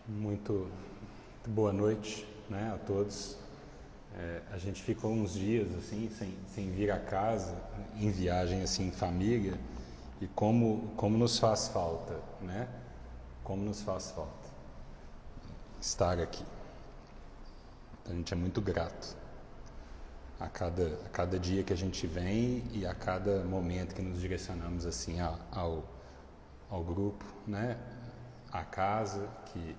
Muito boa noite, né, a todos. A gente ficou uns dias assim sem vir a casa, em viagem assim em família, e como nos faz falta, né? Como nos faz falta estar aqui. Então, a gente é muito grato a cada dia que a gente vem e a cada momento que nos direcionamos assim ao grupo, né? A casa que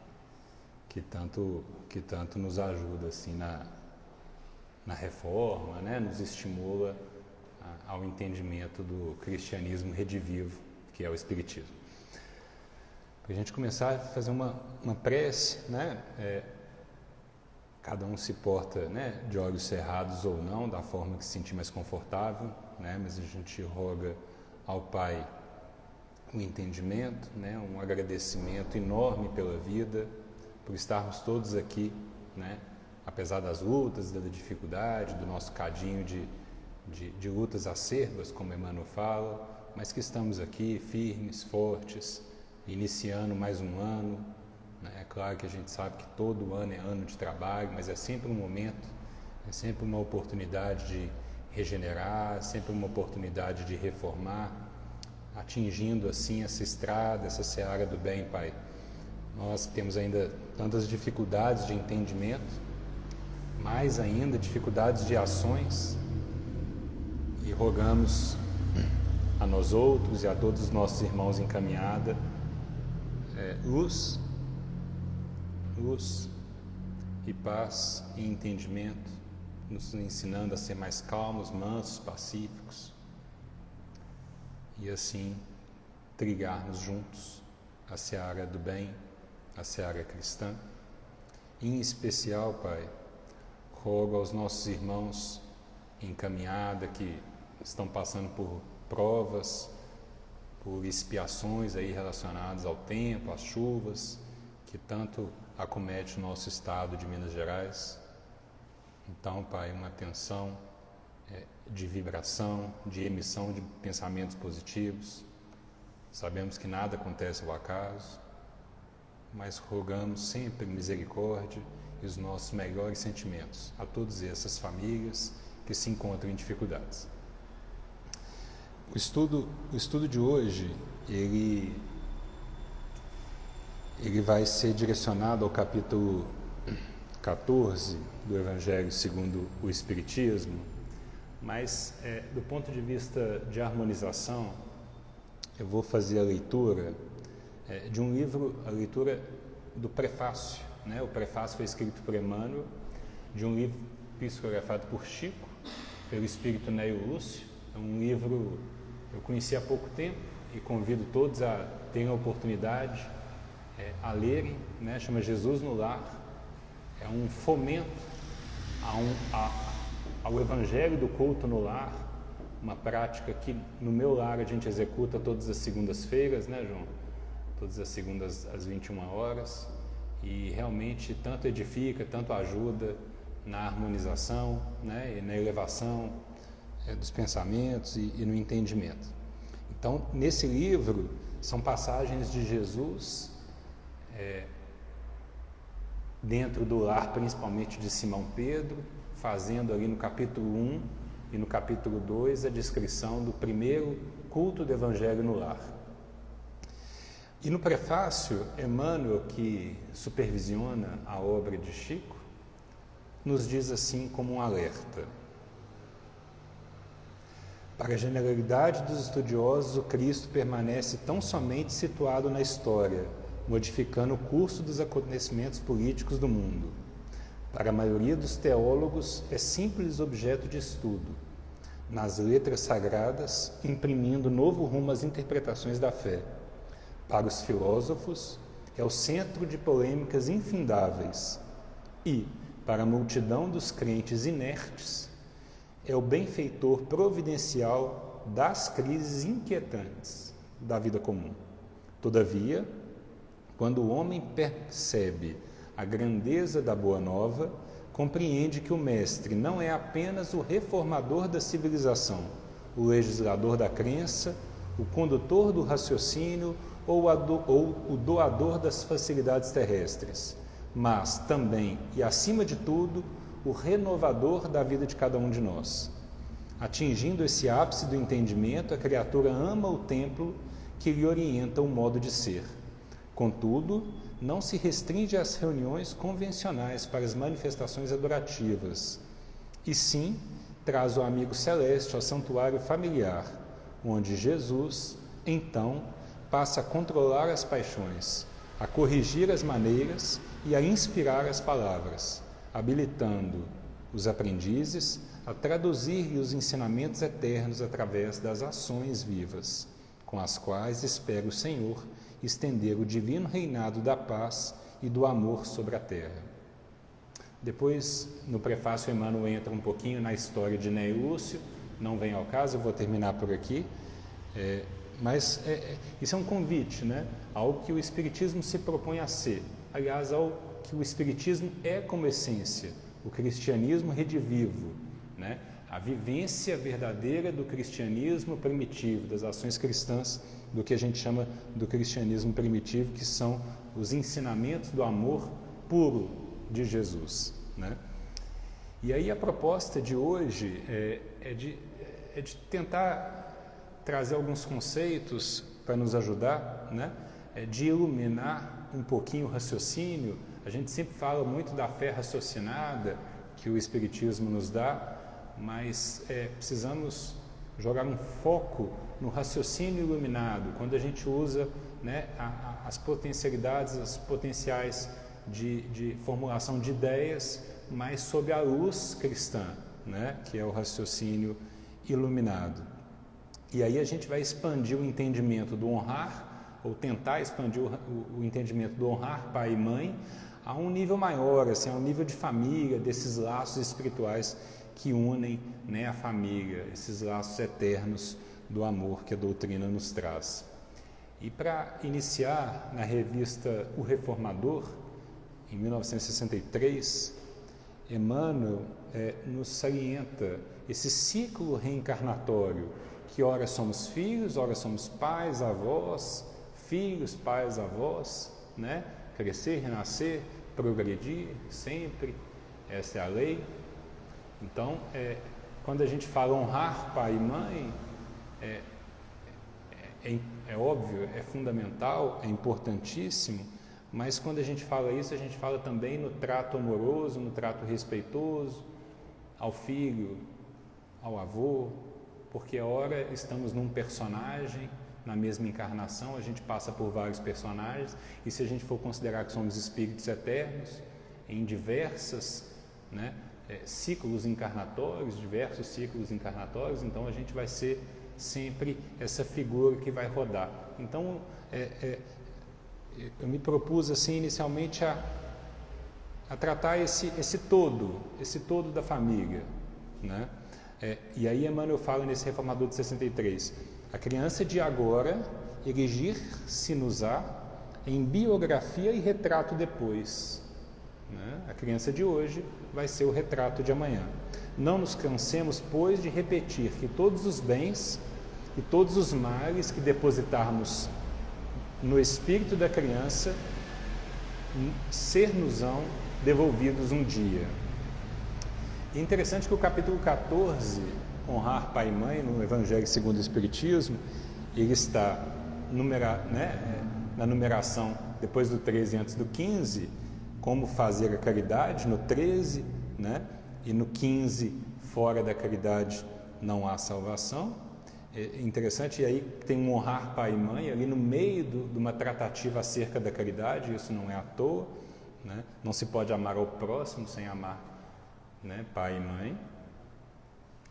tanto nos ajuda assim na reforma, né? Nos estimula ao entendimento do cristianismo redivivo, que é o Espiritismo. Para a gente começar a fazer uma prece, né? Cada um se porta, né, de olhos cerrados ou não, da forma que se sentir mais confortável, né? Mas a gente roga ao Pai um entendimento, né? Um agradecimento enorme pela vida, por estarmos todos aqui, né? Apesar das lutas, da dificuldade, do nosso cadinho de lutas acerbas, como Emmanuel fala, mas que estamos aqui firmes, fortes, iniciando mais um ano. É claro que a gente sabe que todo ano é ano de trabalho, mas é sempre um momento, é sempre uma oportunidade de regenerar, sempre uma oportunidade de reformar, atingindo assim essa estrada, essa seara do bem, Pai. Nós temos ainda tantas dificuldades de entendimento, mais ainda dificuldades de ações, e rogamos a nós outros e a todos os nossos irmãos em caminhada luz e paz e entendimento, nos ensinando a ser mais calmos, mansos, pacíficos, e assim trilharmos juntos a seara do bem, a seara cristã. Em especial, Pai, rogo aos nossos irmãos em caminhada que estão passando por provas, por expiações aí relacionadas ao tempo, às chuvas, que tanto acomete o nosso estado de Minas Gerais. Então, Pai, uma atenção de vibração, de emissão de pensamentos positivos. Sabemos que nada acontece ao acaso, mas rogamos sempre misericórdia e os nossos melhores sentimentos a todas essas famílias que se encontram em dificuldades. O estudo de hoje, ele vai ser direcionado ao capítulo 14 do Evangelho segundo o Espiritismo, mas do ponto de vista de harmonização, eu vou fazer a leitura de um livro, a leitura do prefácio, né? O prefácio foi escrito por Emmanuel, de um livro psicografado por Chico, pelo espírito Neio Lúcio. É um livro que eu conheci há pouco tempo e convido todos a terem a oportunidade a lerem, né? Chama Jesus no Lar. É um fomento ao Evangelho do culto no lar, uma prática que no meu lar a gente executa todas as segundas-feiras, né, João? Todas as segundas às 21 horas, e realmente tanto edifica, tanto ajuda na harmonização, né, e na elevação dos pensamentos e no entendimento. Então, nesse livro, são passagens de Jesus dentro do lar, principalmente de Simão Pedro, fazendo ali no capítulo 1 e no capítulo 2 a descrição do primeiro culto do Evangelho no lar. E no prefácio, Emmanuel, que supervisiona a obra de Chico, nos diz assim como um alerta: para a generalidade dos estudiosos, o Cristo permanece tão somente situado na história, modificando o curso dos acontecimentos políticos do mundo. Para a maioria dos teólogos, é simples objeto de estudo, nas letras sagradas, imprimindo novo rumo às interpretações da fé. Para os filósofos, é o centro de polêmicas infindáveis. E, para a multidão dos crentes inertes, é o benfeitor providencial das crises inquietantes da vida comum. Todavia, quando o homem percebe a grandeza da Boa Nova, compreende que o Mestre não é apenas o reformador da civilização, o legislador da crença, o condutor do raciocínio, ou o doador das facilidades terrestres, mas também e acima de tudo o renovador da vida de cada um de nós. Atingindo esse ápice do entendimento, a criatura ama o templo que lhe orienta o modo de ser. Contudo, não se restringe às reuniões convencionais para as manifestações adorativas, e sim traz o amigo celeste ao santuário familiar, onde Jesus, então, passa a controlar as paixões, a corrigir as maneiras e a inspirar as palavras, habilitando os aprendizes a traduzir-lhe os ensinamentos eternos através das ações vivas, com as quais espera o Senhor estender o divino reinado da paz e do amor sobre a terra. Depois, no prefácio, Emmanuel entra um pouquinho na história de Ney Lúcio, não vem ao caso, eu vou terminar por aqui, mas isso é um convite, né? Algo que o Espiritismo se propõe a ser, aliás, ao que o Espiritismo é como essência, o cristianismo redivivo, né? A vivência verdadeira do cristianismo primitivo, das ações cristãs, do que a gente chama do cristianismo primitivo, que são os ensinamentos do amor puro de Jesus, né? E aí a proposta de hoje é de tentar trazer alguns conceitos para nos ajudar, né? De iluminar um pouquinho o raciocínio. A gente sempre fala muito da fé raciocinada que o Espiritismo nos dá, mas precisamos jogar um foco no raciocínio iluminado, quando a gente usa, né, as potencialidades, as potenciais de formulação de ideias, mas sob a luz cristã, né, que é o raciocínio iluminado. E aí a gente vai expandir o entendimento do honrar, ou tentar expandir o entendimento do honrar pai e mãe, a um nível maior, assim, a um nível de família, desses laços espirituais que unem, né, a família, esses laços eternos do amor que a doutrina nos traz. E para iniciar, na revista O Reformador, em 1963, Emmanuel nos salienta esse ciclo reencarnatório, que ora somos filhos, ora somos pais, avós, filhos, pais, avós, né? Crescer, renascer, progredir sempre, essa é a lei. Então, quando a gente fala honrar pai e mãe, é óbvio, é fundamental, é importantíssimo, mas quando a gente fala isso, a gente fala também no trato amoroso, no trato respeitoso ao filho, ao avô, porque ora estamos num personagem, na mesma encarnação, a gente passa por vários personagens, e se a gente for considerar que somos espíritos eternos, em diversas, né, ciclos encarnatórios, diversos ciclos encarnatórios, então a gente vai ser sempre essa figura que vai rodar. Então, eu me propus assim inicialmente a tratar esse todo da família, né? E aí Emmanuel fala nesse Reformador de 63, a criança de agora erigir-se-nos-á em biografia e retrato depois, né? A criança de hoje vai ser o retrato de amanhã. Não nos cansemos, pois, de repetir que todos os bens e todos os males que depositarmos no espírito da criança ser-nos-ão devolvidos um dia. É interessante que o capítulo 14, honrar pai e mãe, no Evangelho segundo o Espiritismo, ele está na numeração depois do 13 antes do 15, como fazer a caridade, no 13, né? E no 15, fora da caridade não há salvação. É interessante, e aí tem um honrar pai e mãe ali no meio de uma tratativa acerca da caridade, isso não é à toa, né? Não se pode amar ao próximo sem amar, né, pai e mãe.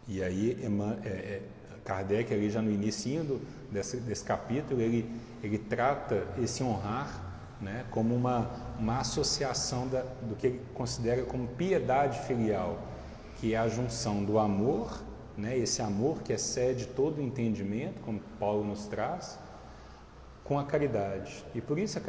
E aí Kardec, ali já no início desse capítulo, ele trata esse honrar, né, como uma associação do que ele considera como piedade filial, que é a junção do amor, né, esse amor que excede todo o entendimento, como Paulo nos traz, com a caridade. E por isso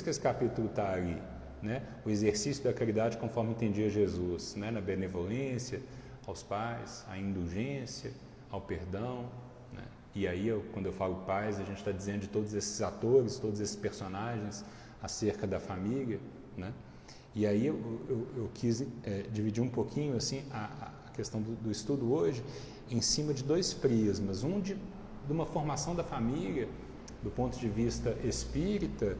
que esse capítulo está ali, né, o exercício da caridade conforme entendia Jesus, né, na benevolência aos pais, à indulgência, ao perdão, né, E aí, quando eu falo pais, a gente está dizendo de todos esses atores, todos esses personagens acerca da família, né? E aí eu quis dividir um pouquinho assim a questão do estudo hoje em cima de dois prismas, um de uma formação da família do ponto de vista espírita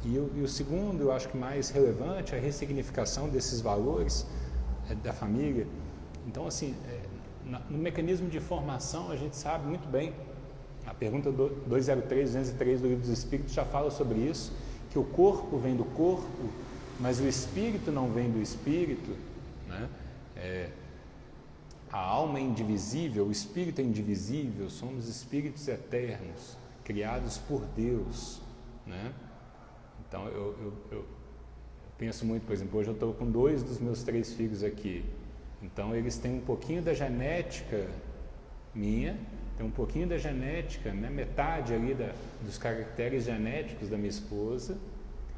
e o segundo, eu acho que mais relevante, a ressignificação desses valores da família. Então, assim, no mecanismo de formação, a gente sabe muito bem, a pergunta 203 do Livro dos Espíritos já fala sobre isso, que o corpo vem do corpo, mas o espírito não vem do espírito, né? A alma é indivisível, o espírito é indivisível, somos espíritos eternos, criados por Deus, né? Então, eu penso muito, por exemplo, hoje eu estou com 2 dos meus 3 filhos aqui, então eles têm um pouquinho da genética minha, tem um pouquinho da genética, né? Metade ali dos caracteres genéticos da minha esposa,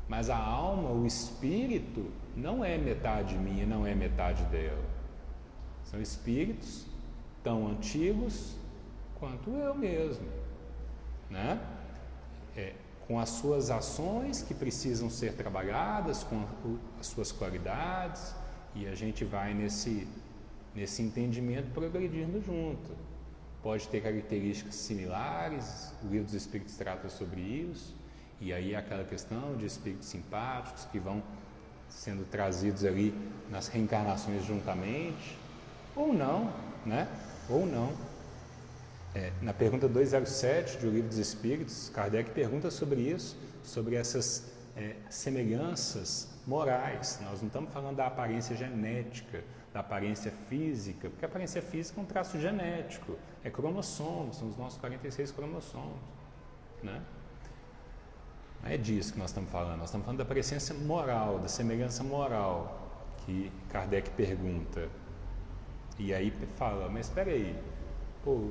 mas a alma, o espírito, não é metade minha, não é metade dela. São espíritos tão antigos quanto eu mesmo, né? Com as suas ações que precisam ser trabalhadas, com as suas qualidades, e a gente vai nesse entendimento progredindo junto. Pode ter características similares, o Livro dos Espíritos trata sobre isso, e aí aquela questão de espíritos simpáticos que vão sendo trazidos ali nas reencarnações juntamente, ou não, né? Ou não. Na pergunta 207 do Livro dos Espíritos, Kardec pergunta sobre isso, sobre essas semelhanças morais. Nós não estamos falando da aparência genética, da aparência física, porque a aparência física é um traço genético, é cromossomo, são os nossos 46 cromossomos, né? Não é disso que nós estamos falando da aparência moral, da semelhança moral, que Kardec pergunta. E aí fala, mas espera aí, pô,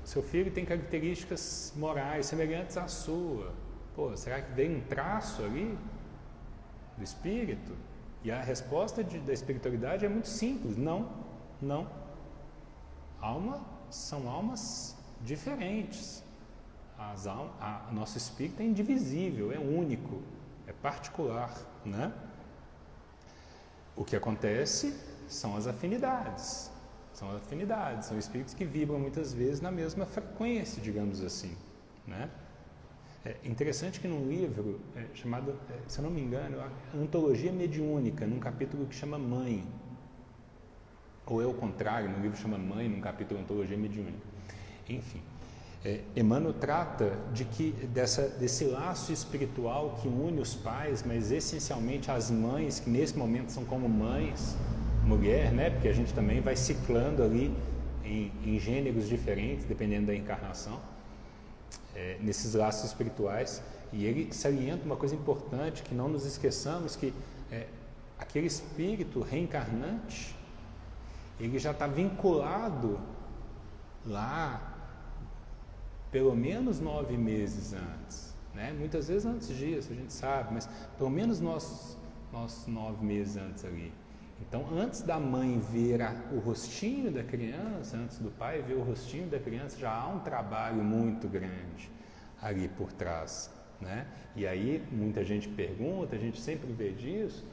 seu filho tem características morais semelhantes à sua, pô, será que vem um traço ali do espírito? E a resposta da espiritualidade é muito simples, não. São almas diferentes. Nosso espírito é indivisível, é único, é particular, né? O que acontece são as afinidades. São espíritos que vibram muitas vezes na mesma frequência, digamos assim, né? É interessante que num livro chamado, se eu não me engano, Antologia Mediúnica, num capítulo que chama Mãe, ou é o contrário, num livro que chama Mãe, num capítulo Antologia Mediúnica, enfim, Emmanuel trata desse laço espiritual que une os pais, mas essencialmente as mães, que nesse momento são como mães, mulher, né? Porque a gente também vai ciclando ali em gêneros diferentes, dependendo da encarnação, nesses laços espirituais. E ele salienta uma coisa importante, que não nos esqueçamos, que aquele espírito reencarnante, ele já está vinculado lá pelo menos 9 meses antes, né? Muitas vezes antes disso, a gente sabe, mas pelo menos nós 9 meses antes ali. Então, antes da mãe ver o rostinho da criança, antes do pai ver o rostinho da criança, já há um trabalho muito grande ali por trás, né? E aí, muita gente pergunta, a gente sempre vê disso,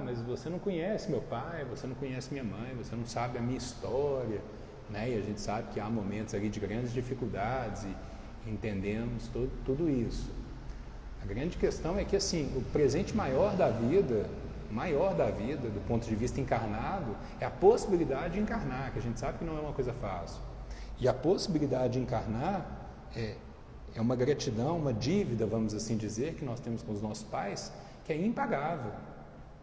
mas você não conhece meu pai, você não conhece minha mãe, você não sabe a minha história, né? E a gente sabe que há momentos ali de grandes dificuldades e entendemos tudo isso. A grande questão é que, assim, o presente maior da vida, do ponto de vista encarnado, é a possibilidade de encarnar, que a gente sabe que não é uma coisa fácil. E a possibilidade de encarnar é uma gratidão, uma dívida, vamos assim dizer, que nós temos com os nossos pais, que é impagável,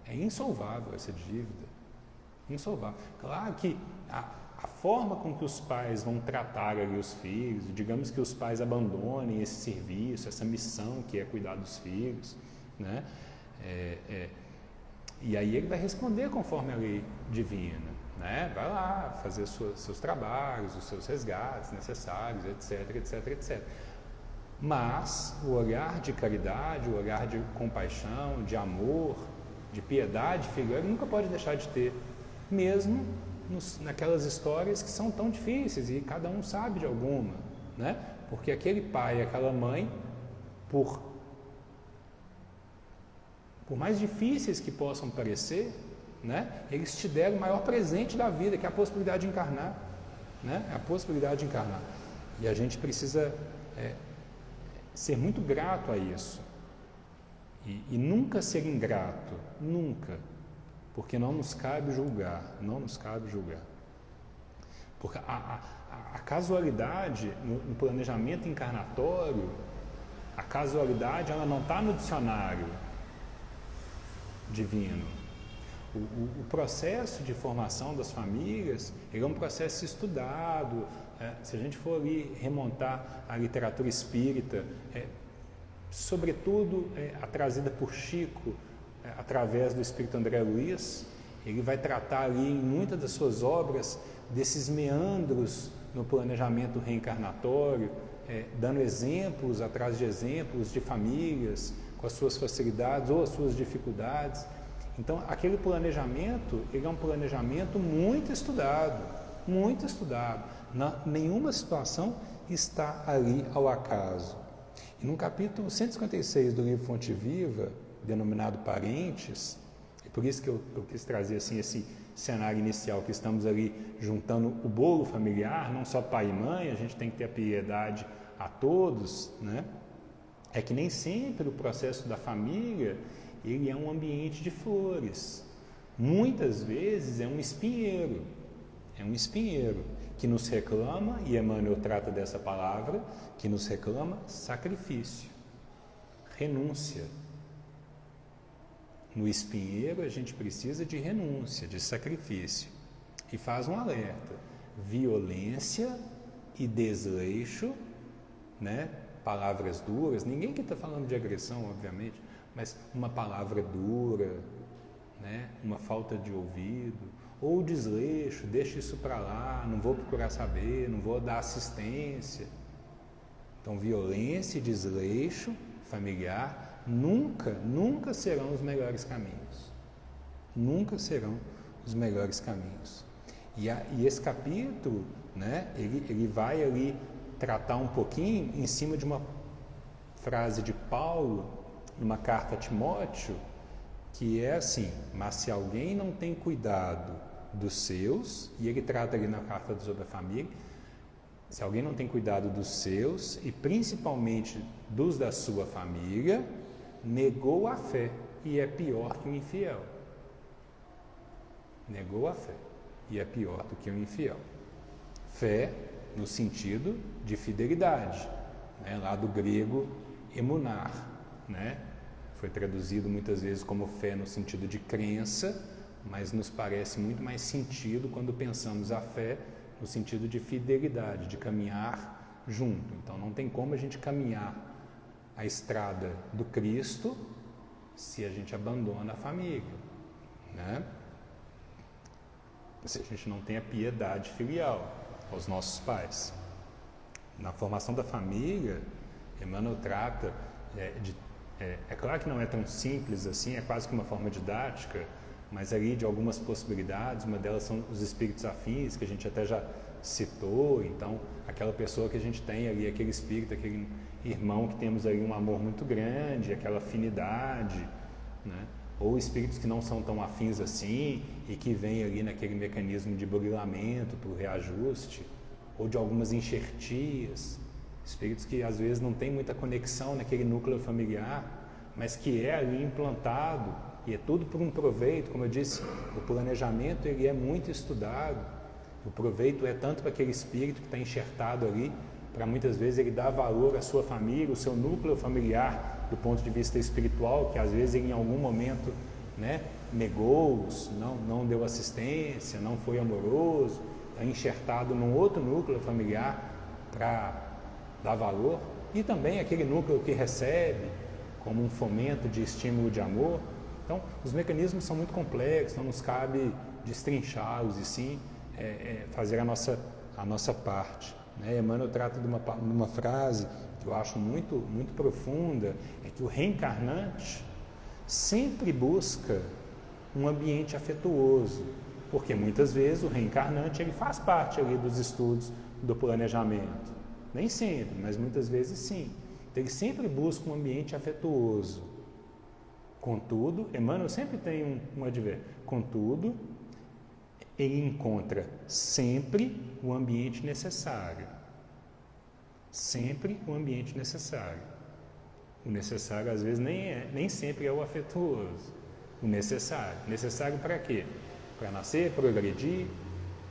é insolvável essa dívida, insolvável. Claro que a forma com que os pais vão tratar ali os filhos, digamos que os pais abandonem esse serviço, essa missão que é cuidar dos filhos, né? E aí ele vai responder conforme a lei divina, né? Vai lá fazer seus trabalhos, os seus resgates necessários, etc. Mas o olhar de caridade, o olhar de compaixão, de amor, de piedade filial, ele nunca pode deixar de ter, mesmo naquelas histórias que são tão difíceis e cada um sabe de alguma, né? Porque aquele pai e aquela mãe, por mais difíceis que possam parecer, né? Eles te deram o maior presente da vida, que é a possibilidade de encarnar, né? A possibilidade de encarnar. E a gente precisa ser muito grato a isso. E nunca ser ingrato, nunca. Porque não nos cabe julgar, não nos cabe julgar. Porque a casualidade no planejamento encarnatório, a casualidade ela não está no dicionário divino. O processo de formação das famílias ele é um processo estudado. Se a gente for ali remontar a literatura espírita, sobretudo a trazida por Chico, através do espírito André Luiz, ele vai tratar ali em muitas das suas obras desses meandros no planejamento reencarnatório, dando exemplos atrás de exemplos de famílias com as suas facilidades ou as suas dificuldades. Então, aquele planejamento, ele é um planejamento muito estudado, muito estudado. Nenhuma situação está ali ao acaso. E no capítulo 156 do livro Fonte Viva, denominado Parentes, e por isso que eu quis trazer assim, esse cenário inicial, que estamos ali juntando o bolo familiar, não só pai e mãe, a gente tem que ter a piedade a todos, né? É que nem sempre o processo da família ele é um ambiente de flores. Muitas vezes é um espinheiro que nos reclama, e Emmanuel trata dessa palavra, que nos reclama sacrifício, renúncia. No espinheiro a gente precisa de renúncia, de sacrifício. E faz um alerta: violência e desleixo, né? Palavras duras, ninguém aqui está falando de agressão, obviamente, mas uma palavra dura, né? Uma falta de ouvido, ou desleixo, deixa isso para lá, não vou procurar saber, não vou dar assistência. Então, violência e desleixo familiar nunca serão os melhores caminhos. Nunca serão os melhores caminhos. E esse capítulo, né, ele vai ali tratar um pouquinho em cima de uma frase de Paulo, numa carta a Timóteo, que é assim: mas se alguém não tem cuidado dos seus, e ele trata ali na carta sobre a família, se alguém não tem cuidado dos seus, e principalmente dos da sua família, negou a fé, e é pior que o infiel. Negou a fé, e é pior do que o infiel. Fé no sentido de fidelidade, né? Lá do grego emunar, né? Foi traduzido muitas vezes como fé no sentido de crença, mas nos parece muito mais sentido quando pensamos a fé no sentido de fidelidade, de caminhar junto. Então não tem como a gente caminhar a estrada do Cristo se a gente abandona a família, né? Se a gente não tem a piedade filial aos nossos pais. Na formação da família, Emmanuel trata é claro que não é tão simples assim, é quase que uma forma didática, mas ali de algumas possibilidades. Uma delas são os espíritos afins, que a gente até já citou. Então, aquela pessoa que a gente tem ali, aquele espírito, aquele irmão que temos ali um amor muito grande, aquela afinidade, né? Ou espíritos que não são tão afins assim e que vêm ali naquele mecanismo de burilamento para o reajuste, ou de algumas enxertias, espíritos que às vezes não têm muita conexão naquele núcleo familiar, mas que é ali implantado, e é tudo por um proveito. Como eu disse, o planejamento ele é muito estudado, o proveito é tanto para aquele espírito que está enxertado ali, para muitas vezes ele dar valor à sua família, o seu núcleo familiar, do ponto de vista espiritual, que às vezes ele em algum momento, né, negou-os, não deu assistência, não foi amoroso, está enxertado num outro núcleo familiar para dar valor, e também aquele núcleo que recebe como um fomento de estímulo de amor. Então, os mecanismos são muito complexos, não nos cabe destrinchá-los, e sim fazer a nossa parte, né? Emmanuel trata de uma frase que eu acho muito, muito profunda, é que o reencarnante sempre busca um ambiente afetuoso, porque muitas vezes o reencarnante ele faz parte ali dos estudos do planejamento, Nem sempre, mas muitas vezes sim. Então, ele sempre busca um ambiente afetuoso. Contudo, Emmanuel sempre tem um advérbio. Contudo, ele encontra sempre o ambiente necessário. Sempre o ambiente necessário. O necessário, às vezes, nem sempre é o afetuoso. O necessário. Necessário para quê? Para nascer, progredir?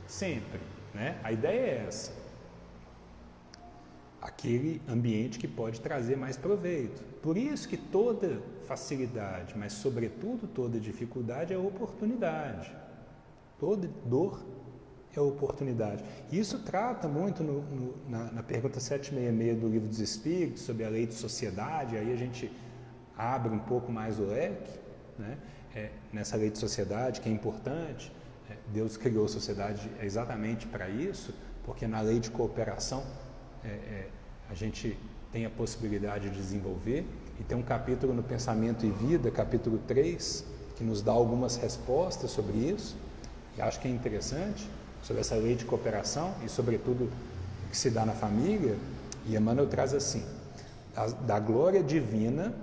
Sempre. Né? A ideia é essa. Aquele ambiente que pode trazer mais proveito. Por isso que toda facilidade, mas sobretudo toda dificuldade é oportunidade. Toda dor é oportunidade. Isso trata muito na pergunta 766 do Livro dos Espíritos, sobre a lei de sociedade, aí a gente abre um pouco mais o leque, né? Nessa lei de sociedade, que é importante, Deus criou a sociedade exatamente para isso, porque na lei de cooperação a gente tem a possibilidade de desenvolver, e tem um capítulo no Pensamento e Vida, capítulo 3, que nos dá algumas respostas sobre isso, e acho que é interessante, sobre essa lei de cooperação, e sobretudo o que se dá na família. E Emmanuel traz assim: da glória divina,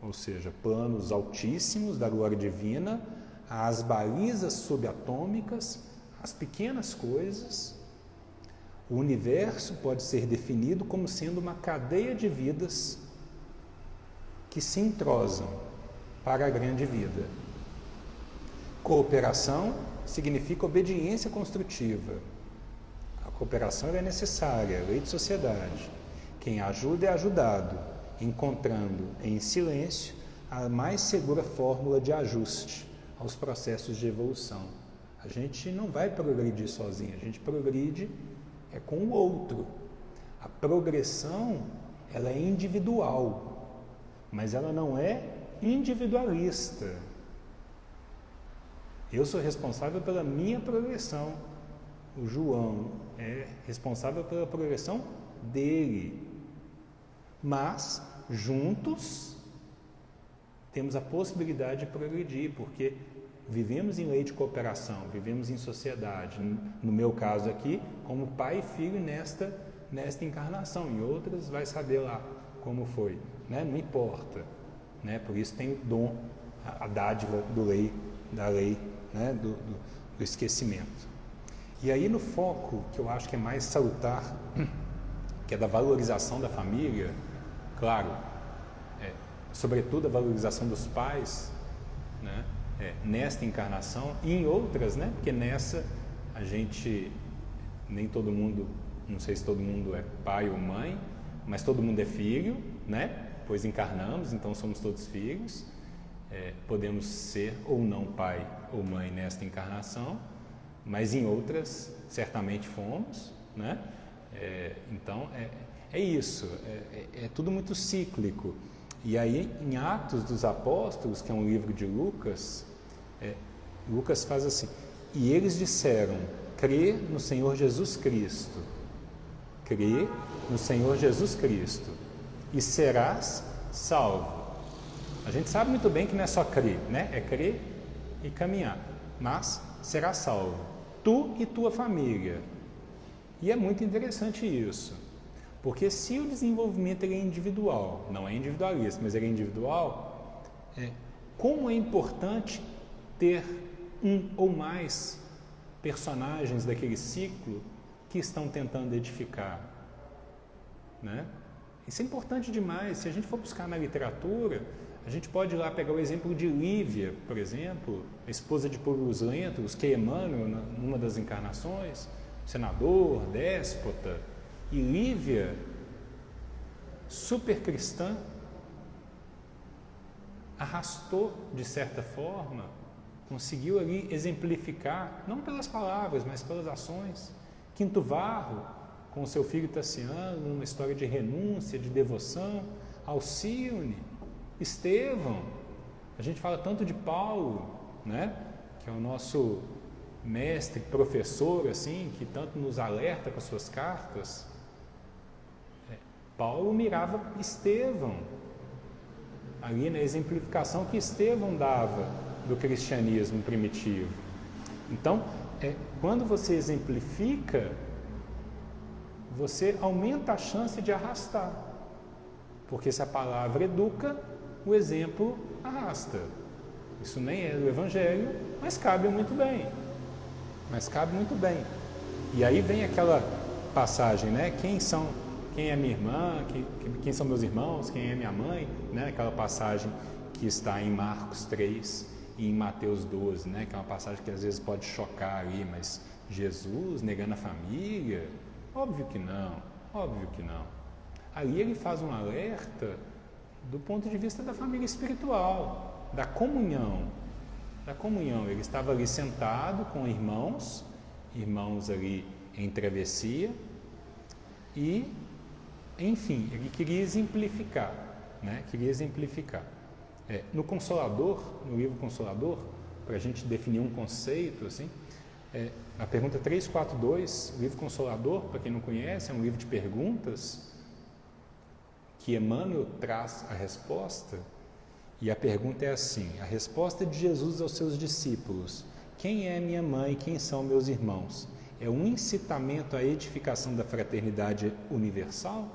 ou seja, planos altíssimos da glória divina, às balizas subatômicas, as pequenas coisas, o universo pode ser definido como sendo uma cadeia de vidas que se entrosam para a grande vida. Cooperação significa obediência construtiva. A cooperação é necessária, é lei de sociedade. Quem ajuda é ajudado, encontrando em silêncio a mais segura fórmula de ajuste aos processos de evolução. A gente não vai progredir sozinho, a gente progride com o outro. A progressão, ela é individual, mas ela não é individualista. Eu sou responsável pela minha progressão. O João é responsável pela progressão dele. Mas, juntos, temos a possibilidade de progredir, porque vivemos em lei de cooperação, vivemos em sociedade. No meu caso aqui, como pai e filho nesta encarnação. Em outras, vai saber lá como foi. Né? Não importa. Né? Por isso tem o dom, a dádiva da lei, né? do esquecimento. E aí no foco, que eu acho que é mais salutar, que é da valorização da família, claro, sobretudo a valorização dos pais, né? Nesta encarnação e em outras, né? Porque nessa a gente, nem todo mundo, não sei se todo mundo é pai ou mãe, mas todo mundo é filho, né? Pois encarnamos, então somos todos filhos. Podemos ser ou não pai ou mãe nesta encarnação, mas em outras certamente fomos, né? Então é isso, é tudo muito cíclico. E aí em Atos dos Apóstolos, que é um livro de Lucas, Lucas faz assim: e eles disseram, crê no Senhor Jesus Cristo, crê no Senhor Jesus Cristo e serás salvo. A gente sabe muito bem que não é só crer, né? É crer e caminhar, mas será salvo, tu e tua família. E é muito interessante isso, porque se o desenvolvimento ele é individual, não é individualista, mas ele é individual, como é importante ter um ou mais personagens daquele ciclo que estão tentando edificar, né? Isso é importante demais. Se a gente for buscar na literatura, a gente pode ir lá pegar o exemplo de Lívia, por exemplo, a esposa de Públio Lentulus, que é Emmanuel, numa das encarnações, senador, déspota. E Lívia, super cristã, arrastou, de certa forma, conseguiu ali exemplificar, não pelas palavras, mas pelas ações. Quinto Varro, com seu filho Tassiano, uma história de renúncia, de devoção. Alcione, Estevão, a gente fala tanto de Paulo, né? Que é o nosso mestre, professor, assim, que tanto nos alerta com as suas cartas. Paulo mirava Estevão, ali na exemplificação que Estevão dava do cristianismo primitivo. Então, quando você exemplifica, você aumenta a chance de arrastar. Porque se a palavra educa, o exemplo arrasta. Isso nem é do Evangelho, mas cabe muito bem. E aí vem aquela passagem, né? Quem é minha irmã, quem são meus irmãos, quem é minha mãe, né? Aquela passagem que está em Marcos 3 e em Mateus 12, né? Que é uma passagem que às vezes pode chocar ali, mas Jesus negando a família? Óbvio que não. Ali ele faz um alerta do ponto de vista da família espiritual, da comunhão. Ele estava ali sentado com irmãos ali em travessia e, enfim, ele queria exemplificar, né? No Consolador, no livro Consolador, para a gente definir um conceito, assim, a pergunta 342, o livro Consolador, para quem não conhece, é um livro de perguntas que Emmanuel traz a resposta, e a pergunta é assim: a resposta de Jesus aos seus discípulos, quem é minha mãe e quem são meus irmãos, é um incitamento à edificação da fraternidade universal?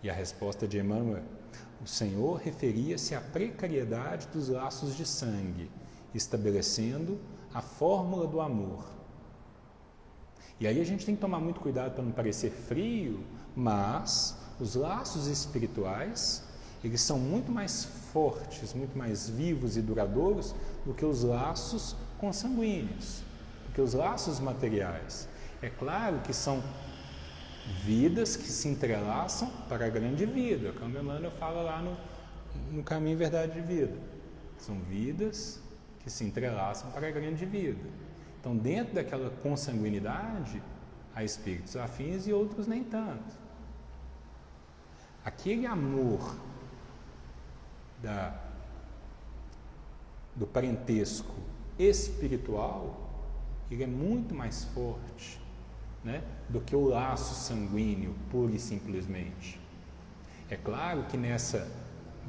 E a resposta de Emmanuel é: o Senhor referia-se à precariedade dos laços de sangue, estabelecendo a fórmula do amor. E aí a gente tem que tomar muito cuidado para não parecer frio, mas os laços espirituais, eles são muito mais fortes, muito mais vivos e duradouros do que os laços consanguíneos, do que os laços materiais. É claro que são vidas que se entrelaçam para a grande vida, como Emmanuel fala lá no Caminho, Verdade e Vida. São vidas que se entrelaçam para a grande vida. Então, dentro daquela consanguinidade, há espíritos afins e outros nem tanto. Aquele amor do parentesco espiritual, ele é muito mais forte, né, do que o laço sanguíneo, pura e simplesmente. É claro que nessas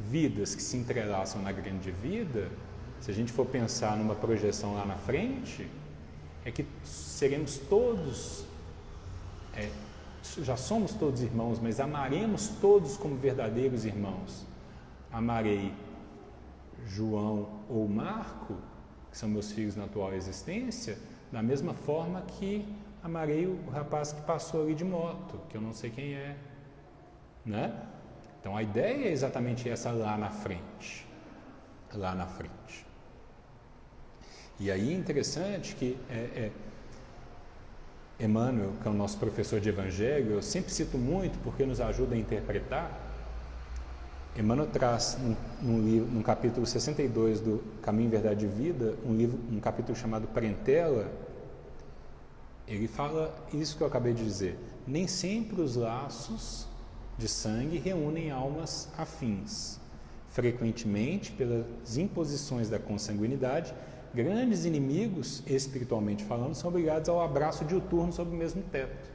vidas que se entrelaçam na grande vida, se a gente for pensar numa projeção lá na frente, é que seremos todos, já somos todos irmãos, mas amaremos todos como verdadeiros irmãos. Amarei João ou Marco, que são meus filhos na atual existência, da mesma forma que amarei o rapaz que passou ali de moto, que eu não sei quem é, né? Então a ideia é exatamente essa lá na frente. E aí é interessante que Emmanuel, que é o nosso professor de Evangelho, eu sempre cito muito porque nos ajuda a interpretar. Emmanuel traz no capítulo 62 do Caminho, Verdade e Vida, um capítulo chamado Parentela. Ele fala isso que eu acabei de dizer: nem sempre os laços de sangue reúnem almas afins. Frequentemente, pelas imposições da consanguinidade, grandes inimigos, espiritualmente falando, são obrigados ao abraço diuturno sob o mesmo teto.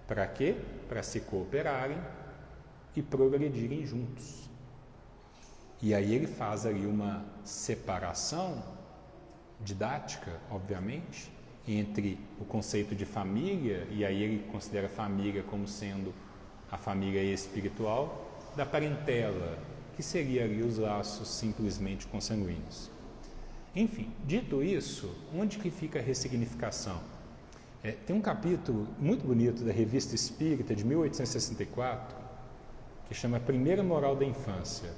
Para quê? Para se cooperarem e progredirem juntos. E aí ele faz ali uma separação didática, obviamente, entre o conceito de família, e aí ele considera a família como sendo a família espiritual, da parentela, que seria ali os laços simplesmente consanguíneos. Enfim, dito isso, onde que fica a ressignificação? Tem um capítulo muito bonito da Revista Espírita de 1864, que chama Primeira Moral da Infância.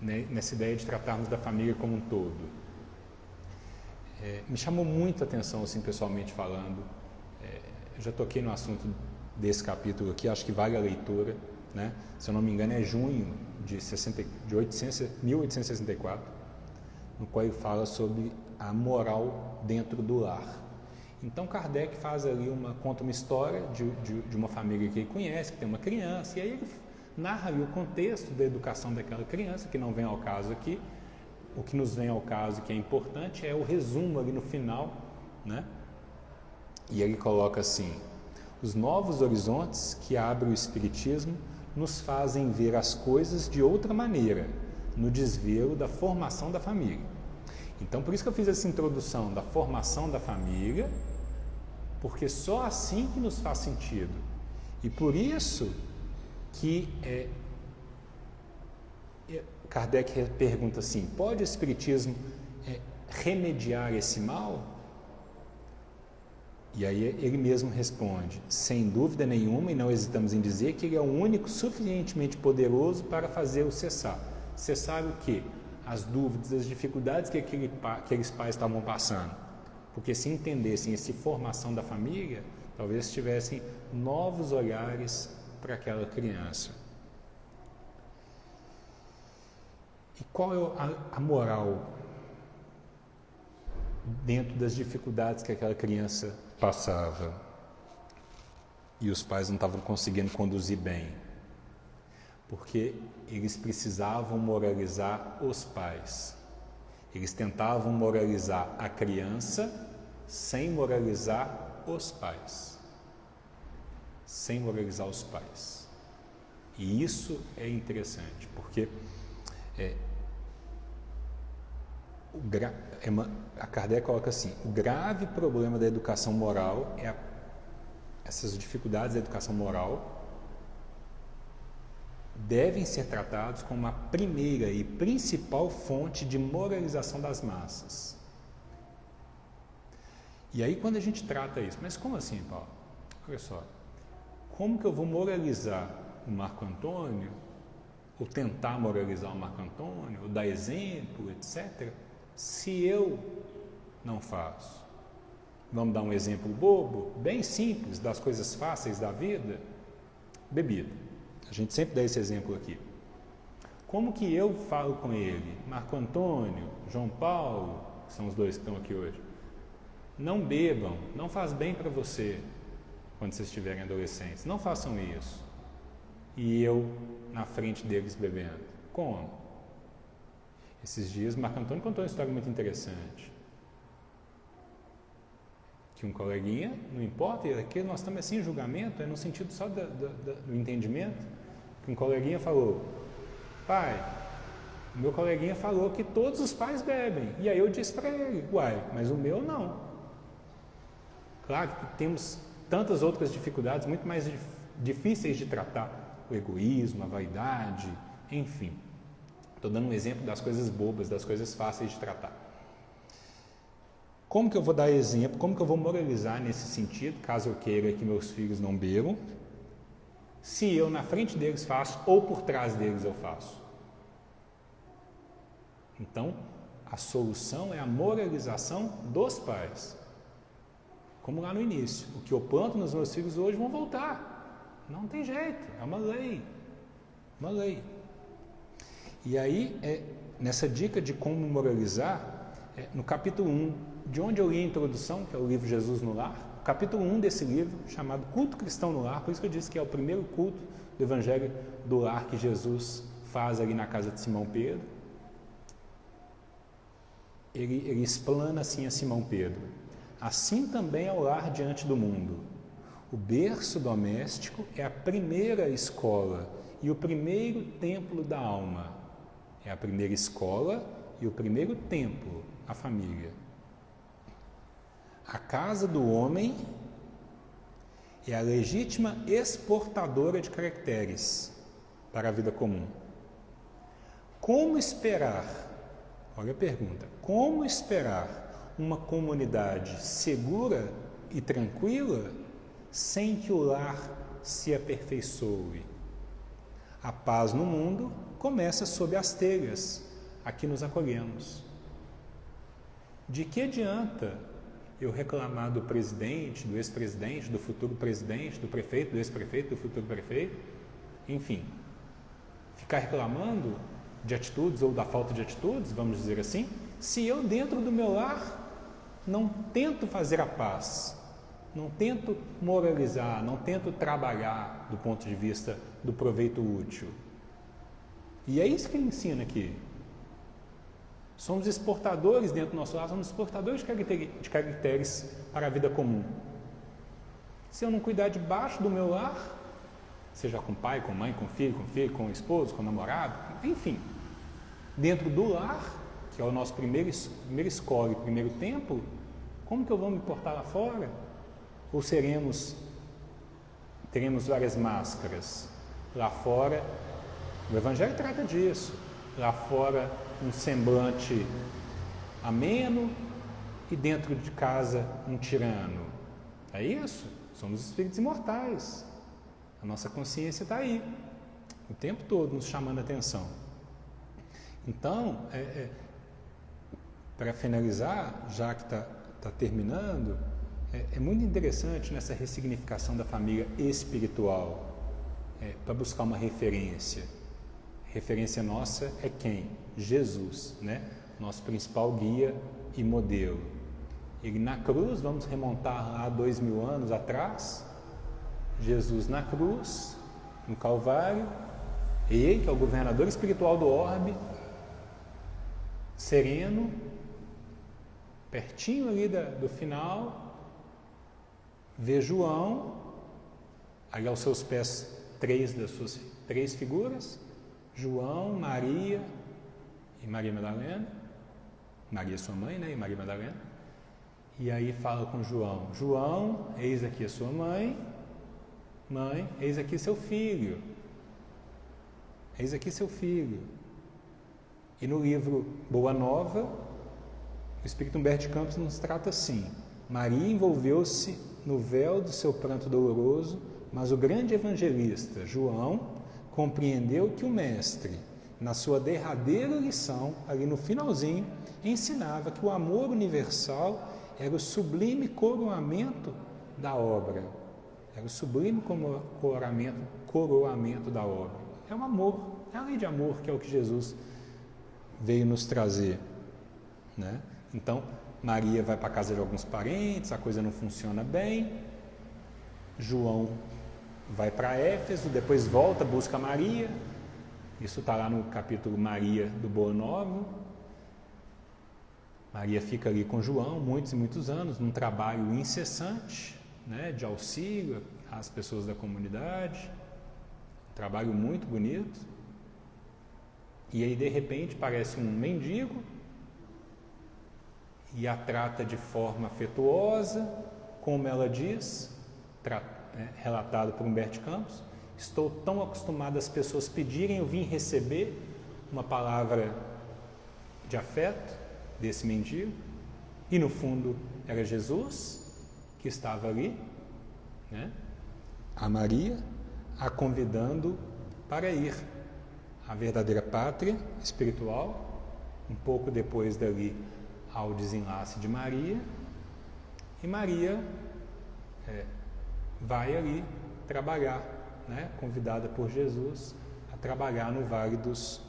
Nessa ideia de tratarmos da família como um todo. Me chamou muito a atenção, assim, pessoalmente falando. Eu já toquei no assunto desse capítulo aqui, acho que vale a leitura, né? Se eu não me engano é junho de 1864, no qual ele fala sobre a moral dentro do lar. Então Kardec conta uma história de uma família que ele conhece, que tem uma criança, e aí ele narra ali o contexto da educação daquela criança, que não vem ao caso aqui. O que nos vem ao caso, que é importante, é o resumo ali no final, né? E ele coloca assim: os novos horizontes que abre o Espiritismo nos fazem ver as coisas de outra maneira, no desvelo da formação da família. Então, por isso que eu fiz essa introdução da formação da família, porque só assim que nos faz sentido. E por isso que Kardec pergunta assim: pode o Espiritismo remediar esse mal? E aí ele mesmo responde: sem dúvida nenhuma, e não hesitamos em dizer que ele é o único suficientemente poderoso para fazê-lo cessar. Cessar o quê? As dúvidas, as dificuldades que aqueles pais estavam passando. Porque se entendessem essa formação da família, talvez tivessem novos olhares para aquela criança. E qual é a moral dentro das dificuldades que aquela criança passava e os pais não estavam conseguindo conduzir bem? Porque eles precisavam moralizar os pais. Eles tentavam moralizar a criança sem moralizar os pais. Sem moralizar os pais. E isso é interessante, porque a Kardec coloca assim: o grave problema da educação moral essas dificuldades da educação moral devem ser tratados como a primeira e principal fonte de moralização das massas. E aí quando a gente trata isso, mas como assim, Paulo? Olha só, como que eu vou moralizar o Marco Antônio, ou tentar moralizar o Marco Antônio, ou dar exemplo, etc., se eu não faço? Vamos dar um exemplo bobo, bem simples, das coisas fáceis da vida? Bebida. A gente sempre dá esse exemplo aqui. Como que eu falo com ele? Marco Antônio, João Paulo, que são os dois que estão aqui hoje, não bebam, não faz bem para você quando vocês estiverem adolescentes, não façam isso. E eu na frente deles bebendo. Como? Esses dias Marco Antônio contou uma história muito interessante. Que um coleguinha, não importa, aqui nós estamos assim em julgamento, é no sentido só do entendimento, que um coleguinha falou: pai, o meu coleguinha falou que todos os pais bebem. E aí eu disse para ele: uai, mas o meu não. Claro que temos tantas outras dificuldades muito mais difíceis de tratar: o egoísmo, a vaidade, enfim. Estou dando um exemplo das coisas bobas, das coisas fáceis de tratar. Como que eu vou dar exemplo, como que eu vou moralizar nesse sentido, caso eu queira que meus filhos não bebam, se eu na frente deles faço ou por trás deles eu faço? Então, a solução é a moralização dos pais. Como lá no início, o que eu planto nos meus filhos hoje vão voltar. Não tem jeito, é uma lei. Uma lei. E aí, nessa dica de como moralizar, no capítulo 1, de onde eu li a introdução, que é o livro Jesus no Lar, capítulo 1 desse livro, chamado Culto Cristão no Lar, por isso que eu disse que é o primeiro culto do Evangelho do Lar que Jesus faz ali na casa de Simão Pedro. Ele explana assim a Simão Pedro: assim também é o lar diante do mundo. O berço doméstico é a primeira escola e o primeiro templo da alma. É a primeira escola e o primeiro templo, a família. A casa do homem é a legítima exportadora de caracteres para a vida comum. Como esperar, olha a pergunta, como esperar uma comunidade segura e tranquila sem que o lar se aperfeiçoe? A paz no mundo começa sob as telhas a que nos acolhemos. De que adianta eu reclamar do presidente, do ex-presidente, do futuro presidente, do prefeito, do ex-prefeito, do futuro prefeito, enfim, ficar reclamando de atitudes ou da falta de atitudes, vamos dizer assim, se eu dentro do meu lar não tento fazer a paz, não tento moralizar, não tento trabalhar do ponto de vista do proveito útil. E é isso que ele ensina aqui. Somos exportadores dentro do nosso lar, somos exportadores de caracteres para a vida comum. Se eu não cuidar de baixo do meu lar, seja com pai, com mãe, com filho, com esposo, com namorado, enfim, dentro do lar, que é o nosso primeira escola e primeiro templo, como que eu vou me portar lá fora? Ou teremos várias máscaras? Lá fora, o Evangelho trata disso. Lá fora, um semblante ameno e dentro de casa, um tirano. É isso? Somos espíritos imortais. A nossa consciência está aí, o tempo todo nos chamando a atenção. Então, para finalizar, já que está terminando, é muito interessante nessa ressignificação da família espiritual, para buscar uma referência. Referência nossa é quem? Jesus, né? Nosso principal guia e modelo. Ele na cruz, vamos remontar lá 2000 anos atrás, Jesus na cruz, no Calvário, ele, que é o governador espiritual do orbe, sereno, pertinho ali do final, vê João, ali aos seus pés três das suas três figuras, João, Maria e Maria Madalena, Maria sua mãe, né, e Maria Madalena, e aí fala com João, João, eis aqui a sua mãe, mãe, eis aqui seu filho, eis aqui seu filho. E no livro Boa Nova, o Espírito Humberto de Campos nos trata assim: Maria envolveu-se no véu do seu pranto doloroso, mas o grande evangelista, João, compreendeu que o Mestre, na sua derradeira lição, ali no finalzinho, ensinava que o amor universal era o sublime coroamento da obra. Era o sublime coroamento da obra. É o amor, é a lei de amor que é o que Jesus veio nos trazer, né? Então, Maria vai para a casa de alguns parentes, a coisa não funciona bem, João vai para Éfeso, depois volta, busca Maria, isso está lá no capítulo Maria do Boa Nova. Maria fica ali com João muitos e muitos anos, num trabalho incessante, né, de auxílio às pessoas da comunidade, um trabalho muito bonito. E aí de repente parece um mendigo e a trata de forma afetuosa, como ela diz, relatado por Humberto de Campos: estou tão acostumado às pessoas pedirem, eu vim receber uma palavra de afeto desse mendigo, e no fundo era Jesus que estava ali, né? A Maria a convidando para ir à verdadeira pátria espiritual, um pouco depois dali ao desenlace de Maria, e Maria vai ali trabalhar, né? Convidada por Jesus a trabalhar no Vale dos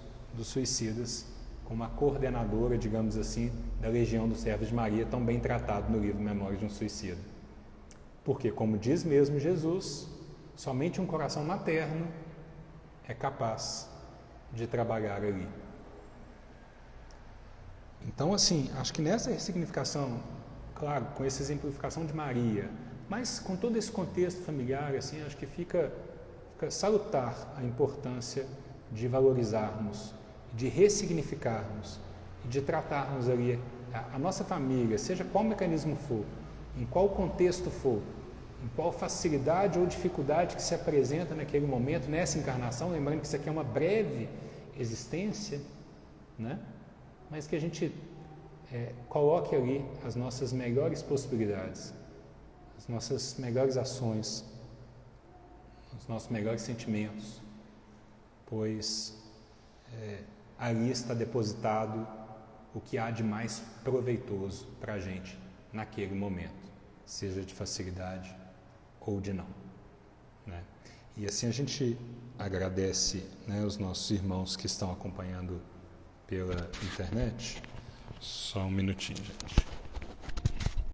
Suicidas, como a coordenadora, digamos assim, da Legião dos Servos de Maria, tão bem tratado no livro Memórias de um Suicida. Porque, como diz mesmo Jesus, somente um coração materno é capaz de trabalhar ali. Então, assim, acho que nessa ressignificação, claro, com essa exemplificação de Maria, mas com todo esse contexto familiar, assim, acho que fica salutar a importância de valorizarmos, de ressignificarmos, de tratarmos ali a nossa família, seja qual mecanismo for, em qual contexto for, em qual facilidade ou dificuldade que se apresenta naquele momento, nessa encarnação, lembrando que isso aqui é uma breve existência, né? Mas que a gente coloque ali as nossas melhores possibilidades, as nossas melhores ações, os nossos melhores sentimentos, pois ali está depositado o que há de mais proveitoso para a gente naquele momento, seja de facilidade ou de não, né? E assim a gente agradece, né, os nossos irmãos que estão acompanhando pela internet. Só um minutinho, gente.